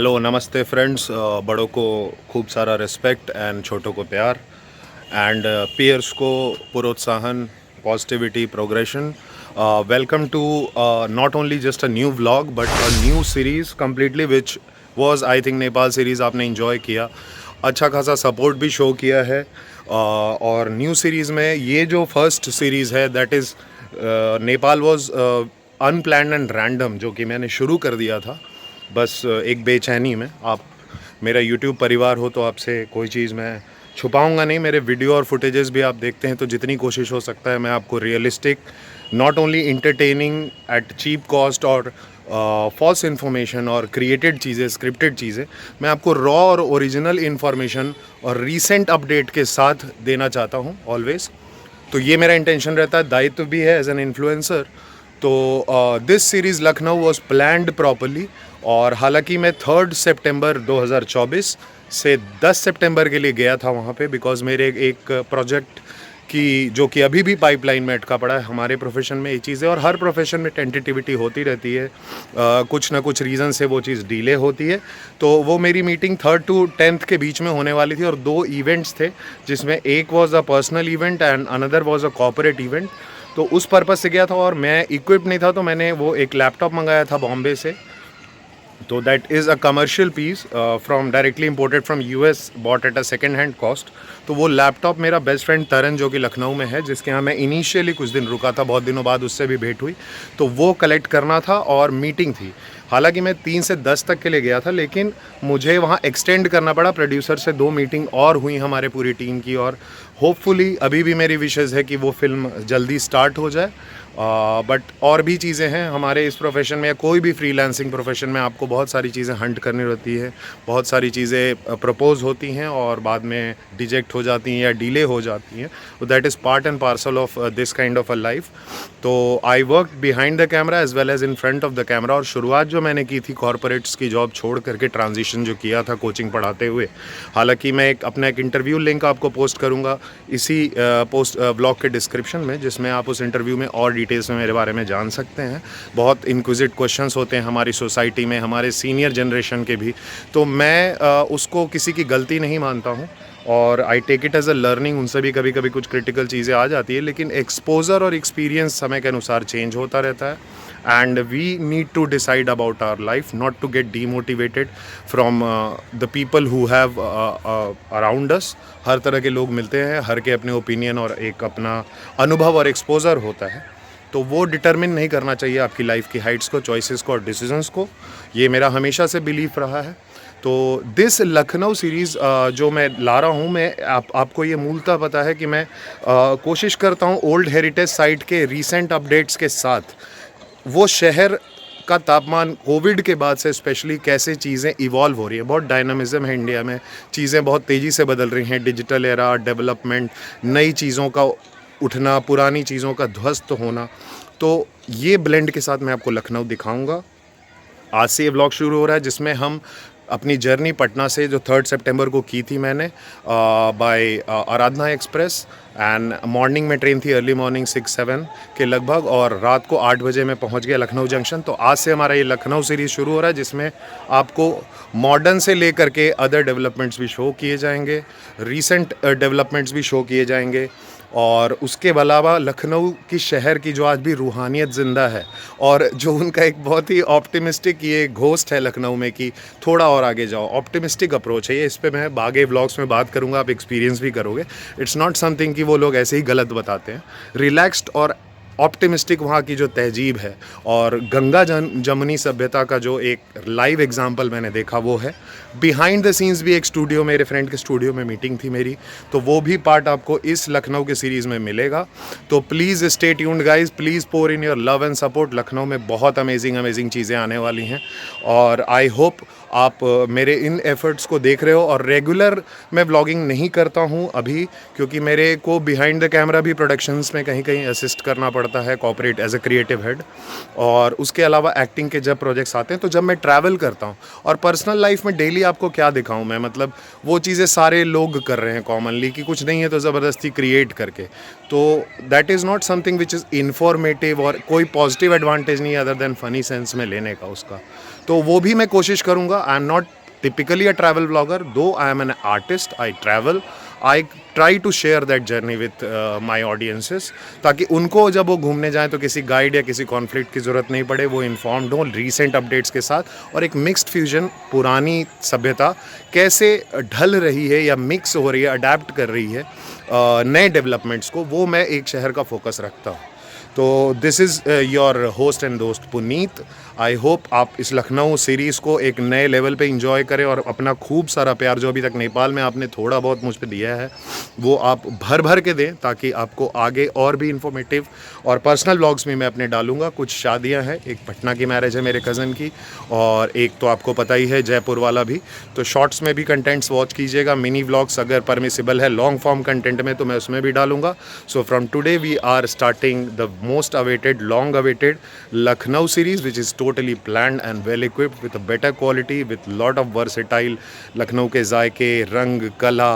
Hello नमस्ते friends. बड़ों को खूब सारा रिस्पेक्ट एंड छोटों को प्यार एंड पीयर्स को प्रोत्साहन, positivity, progression. Welcome to not only just a new vlog but a new series completely which was I think Nepal series आपने इन्जॉय किया, अच्छा खासा सपोर्ट भी शो किया है। और न्यू सीरीज़ में ये जो फर्स्ट सीरीज़ है that is Nepal was unplanned and random, जो कि मैंने शुरू कर दिया था बस एक बेचैनी में। आप मेरा यूट्यूब परिवार हो तो आपसे कोई चीज़ मैं छुपाऊंगा नहीं। मेरे वीडियो और फुटेजेस भी आप देखते हैं तो जितनी कोशिश हो सकता है मैं आपको realistic, not only entertaining at cheap cost और फॉल्स इन्फॉर्मेशन और क्रिएटेड चीज़ें, स्क्रिप्टेड चीज़ें, मैं आपको रॉ और ओरिजिनल इन्फॉर्मेशन और रीसेंट अपडेट के साथ देना चाहता हूँ ऑलवेज़। तो ये मेरा इंटेंशन रहता है, दायित्व भी है एज एन इन्फ्लुएंसर। तो this series Lucknow was planned properly. और हालांकि मैं 3 सितंबर 2024 से 10 सितंबर के लिए गया था वहाँ पे, बिकॉज़ मेरे एक प्रोजेक्ट की जो कि अभी भी पाइपलाइन में अटका पड़ा है। हमारे प्रोफेशन में ये चीज़ है और हर प्रोफेशन में टेंटेटिविटी होती रहती है, कुछ ना कुछ रीज़न से वो चीज़ डिले होती है। तो वो मेरी मीटिंग 3rd to 10th के बीच में होने वाली थी और 2 इवेंट्स थे, जिसमें एक was a personal event and another was a corporate event. तो उस पर्पज़ से गया था और मैं इक्विप नहीं था, तो मैंने वो एक लैपटॉप मंगाया था बॉम्बे से। तो that is a commercial piece from directly imported from US, but at a second hand cost. तो वो लैपटॉप मेरा बेस्ट फ्रेंड तरन, जो कि लखनऊ में है, जिसके यहाँ मैं इनिशियली कुछ दिन रुका था, बहुत दिनों बाद उससे भी भेंट हुई, तो वो कलेक्ट करना था और मीटिंग थी। हालांकि मैं 3 से 10 तक के लिए गया था, लेकिन मुझे वहाँ एक्सटेंड करना पड़ा। प्रोड्यूसर से 2 मीटिंग और हुई हमारे पूरी टीम की, और होपफुली अभी भी मेरी विशेज़ है कि वो फिल्म जल्दी स्टार्ट हो जाए। बट और भी चीज़ें हैं हमारे इस प्रोफेशन में या कोई भी फ्रीलांसिंग प्रोफेशन में, आपको बहुत सारी चीज़ें हंट करनी रहती है, बहुत सारी चीज़ें प्रपोज होती हैं और बाद में रिजेक्ट हो जाती हैं या डिले हो जाती हैं। That is part and parcel of this kind of a life. तो I work behind the camera as well as in front of the camera. और शुरुआत जो मैंने की थी कॉर्पोरेट्स की जॉब छोड़ करके, ट्रांजिशन जो किया था कोचिंग पढ़ाते हुए, हालांकि मैं अपना एक इंटरव्यू लिंक आपको पोस्ट करूंगा इसी पोस्ट ब्लॉग के डिस्क्रिप्शन में, जिसमें आप उस इंटरव्यू में और डिटेल्स में मेरे बारे में जान सकते हैं। बहुत इंक्विजिट क्वेश्चंस होते हैं हमारी सोसाइटी में, हमारे सीनियर जनरेशन के भी। तो मैं उसको किसी की गलती नहीं मानता हूँ और I take it as a learning. उनसे भी कभी कभी कुछ क्रिटिकल चीज़ें आ जाती है, लेकिन एक्सपोजर और एक्सपीरियंस समय के अनुसार चेंज होता रहता है। And we need to decide about our life, not to get demotivated from the people who have around us. हर तरह के लोग मिलते हैं, हर के अपने ओपिनियन और एक अपना अनुभव और एक्सपोजर होता है। तो वो डिटरमिन नहीं करना चाहिए आपकी लाइफ की हाइट्स को, चॉइसेस को और डिसीजंस को। ये मेरा हमेशा से बिलीफ रहा है। तो दिस लखनऊ सीरीज़ जो मैं ला रहा हूँ, मैं आपको ये मूलतः पता है कि मैं कोशिश करता हूँ ओल्ड हेरिटेज साइट के रीसेंट अपडेट्स के साथ वो शहर का तापमान कोविड के बाद से स्पेशली कैसे चीज़ें इवॉल्व हो रही है। बहुत डायनामिज्म है इंडिया में, चीज़ें बहुत तेज़ी से बदल रही हैं, डिजिटल एरा, डेवलपमेंट, नई चीज़ों का उठना, पुरानी चीज़ों का ध्वस्त होना। तो ये ब्लेंड के साथ मैं आपको लखनऊ दिखाऊंगा। आज से ये व्लॉग शुरू हो रहा है, जिसमें हम अपनी जर्नी पटना से जो 3 सितंबर को की थी मैंने by Aradhana express, and morning में ट्रेन थी, अर्ली मॉर्निंग 6-7 के लगभग, और रात को 8 बजे मैं पहुंच गया लखनऊ जंक्शन। तो आज से हमारा ये लखनऊ सीरीज़ शुरू हो रहा है, जिसमें आपको मॉडर्न से लेकर के अदर डेवलपमेंट्स भी शो किए जाएंगे, रीसेंट डेवलपमेंट्स भी शो किए जाएंगे, और उसके अलावा लखनऊ की शहर की जो आज भी रूहानियत ज़िंदा है और जो उनका एक बहुत ही ऑप्टिमिस्टिक ये घोस्ट है लखनऊ में कि थोड़ा और आगे जाओ, ऑप्टिमिस्टिक अप्रोच है ये। इस पे मैं आगे व्लॉग्स में बात करूँगा, आप एक्सपीरियंस भी करोगे। इट्स नॉट समथिंग कि वो लोग ऐसे ही गलत बताते हैं। रिलैक्स्ड और ऑप्टिमिस्टिक वहाँ की जो तहजीब है और गंगा जमुनी सभ्यता का जो एक लाइव एग्जांपल मैंने देखा वो है। बिहाइंड द सीन्स भी एक स्टूडियो, मेरे फ्रेंड के स्टूडियो में मीटिंग थी मेरी, तो वो भी पार्ट आपको इस लखनऊ के सीरीज़ में मिलेगा। तो please stay tuned guys, please pour in your love and support. Lucknow में बहुत अमेजिंग चीज़ें आने वाली हैं और आई होप आप मेरे इन एफर्ट्स को देख रहे हो। और रेगुलर मैं व्लॉगिंग नहीं करता हूँ अभी, क्योंकि मेरे को बिहाइंड द कैमरा भी प्रोडक्शंस में कहीं कहीं असिस्ट करना पड़ता है, cooperate as a creative head. और उसके अलावा एक्टिंग के जब प्रोजेक्ट्स आते हैं, तो जब मैं ट्रैवल करता हूँ और पर्सनल लाइफ में डेली आपको क्या दिखाऊँ मैं, मतलब वो चीज़ें सारे लोग कर रहे हैं कॉमनली, कि कुछ नहीं है तो ज़बरदस्ती क्रिएट करके। तो that is not something which is informative और कोई पॉजिटिव एडवांटेज नहीं है अदर देन फनी सेंस में लेने का उसका। तो वो भी मैं कोशिश करूँगा. I am not typically a travel vlogger, though I am an artist, I travel. I try to share that journey with my audiences, ताकि उनको जब वो घूमने जाएं तो किसी गाइड या किसी कॉन्फ्लिक्ट की ज़रूरत नहीं पड़े, वो इन्फॉर्म्ड हो रीसेंट अपडेट्स के साथ. और एक मिक्स्ड फ्यूजन, पुरानी सभ्यता कैसे ढल रही है या मिक्स हो रही है, अडेप्ट कर रही है नए डेवलपमेंट्स को, वो मैं एक शहर का फोकस रखता हूँ. तो this is your host and दोस्त पुनीत. आई होप आप इस लखनऊ सीरीज़ को एक नए लेवल पे इंजॉय करें और अपना खूब सारा प्यार जो अभी तक नेपाल में आपने थोड़ा बहुत मुझ पे दिया है वो आप भर भर के दें, ताकि आपको आगे और भी इन्फॉर्मेटिव और पर्सनल व्लॉग्स भी मैं अपने डालूंगा. कुछ शादियां हैं, एक पटना की मैरिज है मेरे कज़न की, और एक तो आपको पता ही है जयपुर वाला भी. तो शॉर्ट्स में भी कंटेंट्स वॉच कीजिएगा. मिनी व्लॉग्स अगर परमिसिबल है लॉन्ग फॉर्म कंटेंट में तो मैं उसमें भी डालूंगा. So from today we are starting the most awaited, long awaited Lucknow series, which is totally planned and well equipped with a better quality, with lot of versatile Lucknow के जायके, रंग, कला,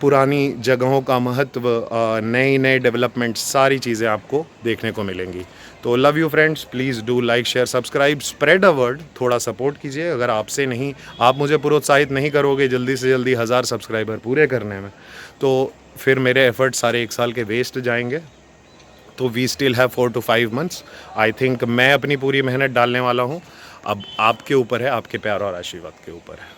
पुरानी जगहों का महत्व, नई नए डेवलपमेंट, सारी चीज़ें आपको देखने को मिलेंगी. तो love you friends, please do like share subscribe, spread a word, थोड़ा सपोर्ट कीजिए. अगर आपसे नहीं, आप मुझे प्रोत्साहित नहीं करोगे जल्दी से जल्दी 1000 सब्सक्राइबर पूरे करने में, तो फिर मेरे एफर्ट सारे एक साल के वेस्ट जाएंगे. तो we still have 4 to 5 months. I think मैं अपनी पूरी मेहनत डालने वाला हूँ. अब आपके ऊपर है, आपके प्यार और आशीर्वाद के ऊपर है.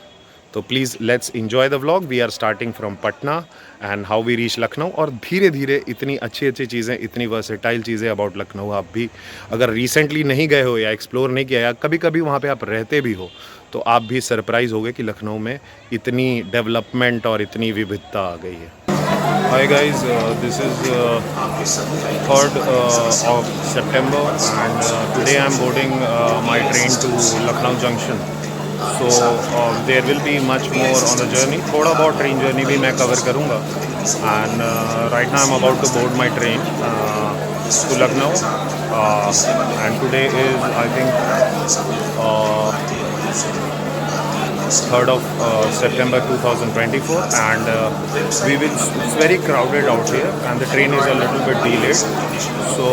तो please let's enjoy the vlog. We are starting from Patna and how we reach Lucknow. और धीरे धीरे इतनी अच्छी अच्छी चीज़ें, इतनी वर्सेटाइल चीज़ें अबाउट लखनऊ, आप भी अगर रिसेंटली नहीं गए हो या एक्सप्लोर नहीं किया या कभी कभी वहाँ पे आप रहते भी हो, तो आप भी सरप्राइज़ होगे कि लखनऊ में इतनी डेवलपमेंट और इतनी विविधता आ गई है. Hi guys, this is 3rd of September and today I am boarding my train to Lucknow Junction. So there will be much more on the journey. थोड़ा बहुत train journey भी मैं cover करूँगा. And right now I am about to board my train to Lucknow. And today is I think 3rd of September 2024 and it's very crowded out here and the train is a little bit delayed. So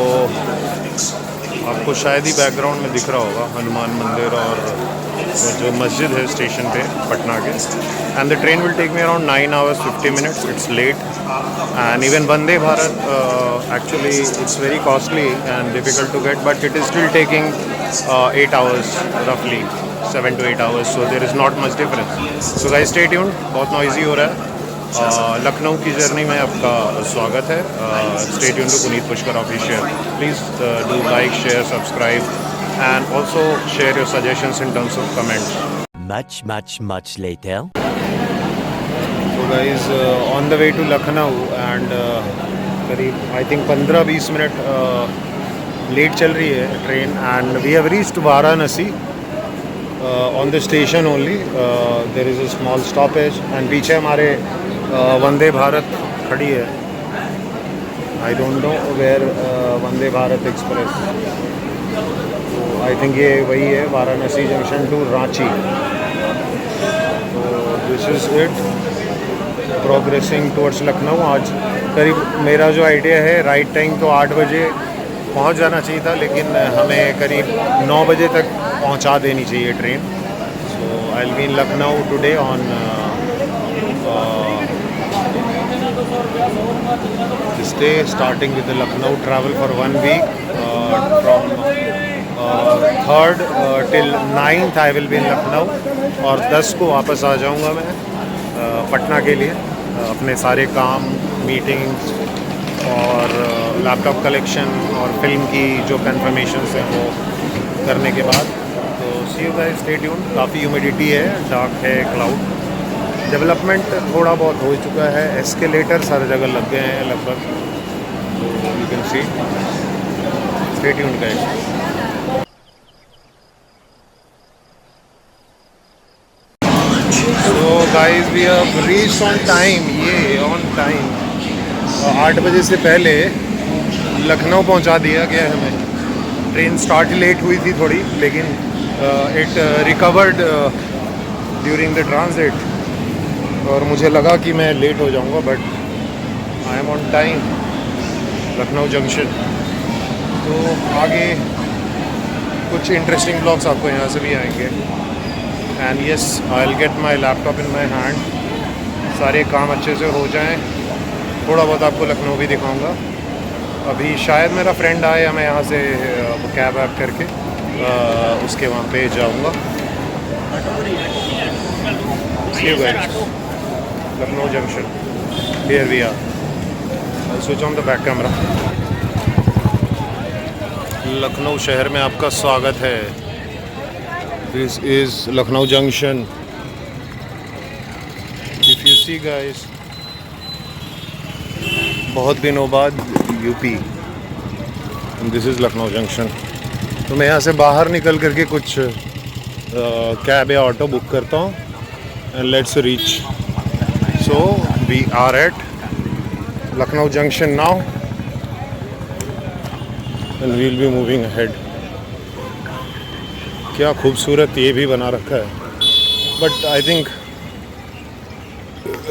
आपको शायद ही background में दिख रहा होगा हनुमान मंदिर और जो मस्जिद है स्टेशन पे पटना के. And the train will take me around 9 hours 50 minutes. It's late and even Vande Bharat actually it's very costly and difficult to get, but it is still taking 8 hours roughly, 7 to 8 hours, so there is not much difference. So guys stay tuned. बहुत noisy हो रहा है. लखनऊ की journey में आपका स्वागत है. Stay tuned to Puneet Pushkar official. Please do like, share, subscribe and also share your suggestions in terms of comments. Much later. So guys, on the way to Lucknow and करीब आई थिंक 15-20 मिनट लेट चल रही है train and we have reached Varanasi on the station only. There is a small stoppage and पीछे हमारे वंदे भारत खड़ी है. I don't know where Vande Bharat express. तो I think ये वही है, वाराणसी जंक्शन टू रांची. तो this is it, progressing towards Lucknow. आज करीब मेरा जो आइडिया है राइट टाइम तो 8 बजे पहुंच जाना चाहिए था, लेकिन हमें करीब 9 बजे तक पहुंचा देनी चाहिए train. So I will be in Lucknow today on this day, starting with the Lucknow travel for 1 week from 3rd till 9th I will be in Lucknow. और 10 को वापस आ जाऊंगा मैं पटना के लिए अपने सारे काम, मीटिंग्स और लैपटॉप कलेक्शन और फिल्म की जो कन्फर्मेशंस हैं वो करने के बाद. तो सी यू गाइस, स्टे ट्यून्ड. काफ़ी ह्यूमिडिटी है, डार्क है, क्लाउड. डेवलपमेंट थोड़ा बहुत हो चुका है. एस्केलेटर्स हर जगह लग गए हैं लगभग. तो you can see. Stay tuned guys. So guys, we have reached on time. ये on time 8 बजे से पहले लखनऊ पहुंचा दिया गया है हमें. ट्रेन स्टार्ट लेट हुई थी थोड़ी, लेकिन it recovered during the transit. और मुझे लगा कि मैं लेट हो जाऊंगा, but I am on time. Lucknow junction. तो आगे कुछ इंटरेस्टिंग ब्लॉग्स आपको यहाँ से भी आएंगे। And yes, I will get my laptop in my hand, सारे काम अच्छे से हो जाएं, थोड़ा बहुत आपको लखनऊ भी दिखाऊंगा। अभी शायद मेरा फ्रेंड आए, मैं यहाँ से कैब ऐप करके उसके वहाँ पे जाऊँगा। See you guys. Lucknow junction, here we are. I'll switch on the back camera. Lucknow शहर में आपका स्वागत है। This is Lucknow junction. If you see guys, बहुत दिनों बाद UP, this is Lucknow junction. तो मैं यहाँ से बाहर निकल करके कुछ कैब या ऑटो बुक करता हूँ and let's reach. So we are at Lucknow junction now and we will be moving ahead. क्या खूबसूरत ये भी बना रखा है, बट आई थिंक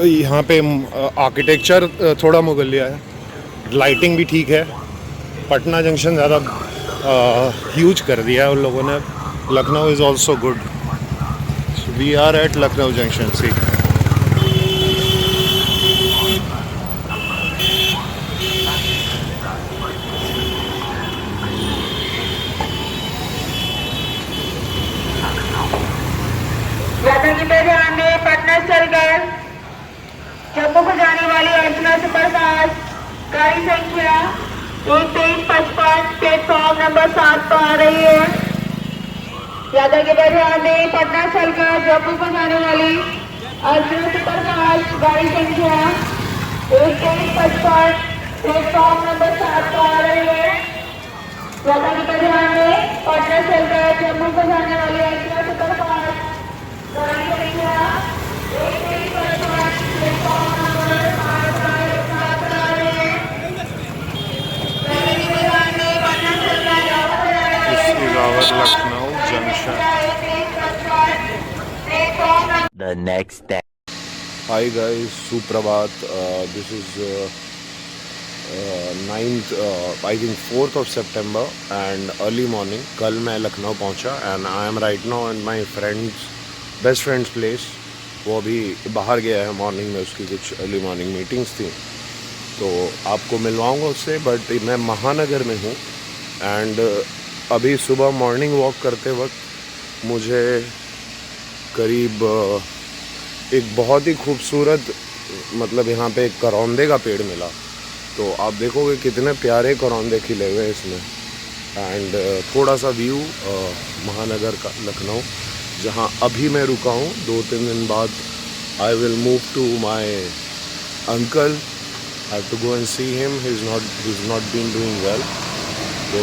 यहाँ पे आर्किटेक्चर थोड़ा मुगलिया है, लाइटिंग भी ठीक है। पटना जंक्शन ज़्यादा ह्यूज कर दिया है उन लोगों ने। Lucknow is also good. We are at Lucknow junction. सी पटना चल गए। जम्मू को जाने वाली अर्चना सुपरफास्ट गाड़ी संख्या 1355 प्लेटफॉर्म नंबर 7 पर आ रही है। यात्रा के दौरान पटना चल कर जम्मू को जाने वाली अर्चना सुपरफास्ट गाड़ी संख्या 1355 प्लेटफॉर्म नंबर 7 पर आ रही है। यात्रा के दौरान पटना चल कर जम्मू को जाने वाली अर्चना सुपरफास्ट गाड़ी संख्या 1355 प्लेटफॉर्म नंबर 7 पर आ रही है। This is our Lucknow junction. The next day. Hi guys, सुप्रभात। This is 9th I think 4th of September and early morning. कल मैं लखनऊ पहुंचा and I am right now in my best friend's place. वो अभी बाहर गया है मॉर्निंग में, उसकी कुछ अर्ली मॉर्निंग मीटिंग्स थी, तो आपको मिलवाऊंगा उससे। बट मैं महानगर में हूँ एंड अभी सुबह मॉर्निंग वॉक करते वक्त मुझे करीब एक बहुत ही खूबसूरत, मतलब यहाँ पे एक करौंदे का पेड़ मिला। तो आप देखोगे कितने प्यारे करौंदे खिले हुए हैं इसमें। एंड थोड़ा सा व्यू महानगर का, लखनऊ, जहाँ अभी मैं रुका हूँ। 2-3 दिन बाद I will move to my uncle. I have to go and see him. He's not been doing well. So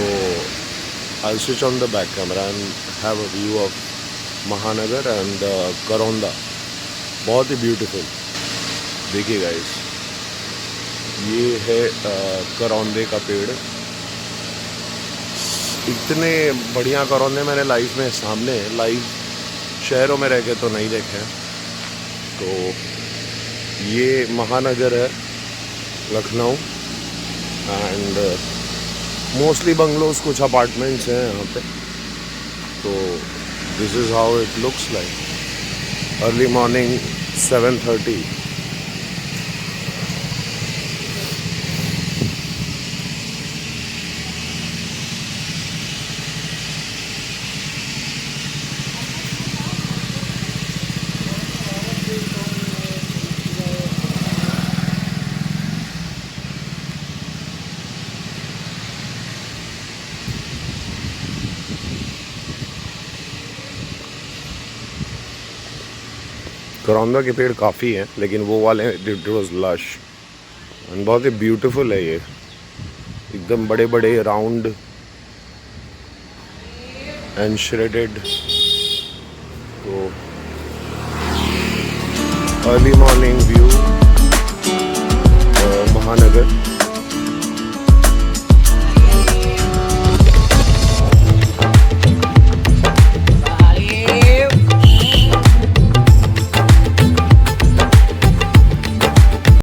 I'll switch on the back camera and have a view of Mahanagar and Karonda. बहुत ही beautiful. देखिए guys, ये है करौंदे का पेड़। इतने बढ़िया करौंदे मैंने लाइफ में सामने, लाइव शहरों में रह के तो नहीं देखे हैं। तो ये महानगर है लखनऊ एंड मोस्टली बंगलोज, कुछ अपार्टमेंट्स हैं यहाँ पे। तो this is how it looks like. Early morning 7:30। करौंदा के पेड़ काफ़ी हैं, लेकिन वो वाले इट वाज लश एंड बहुत ही ब्यूटीफुल है ये। एकदम बड़े बड़े राउंड एंड श्रेडेड। तो अर्ली मॉर्निंग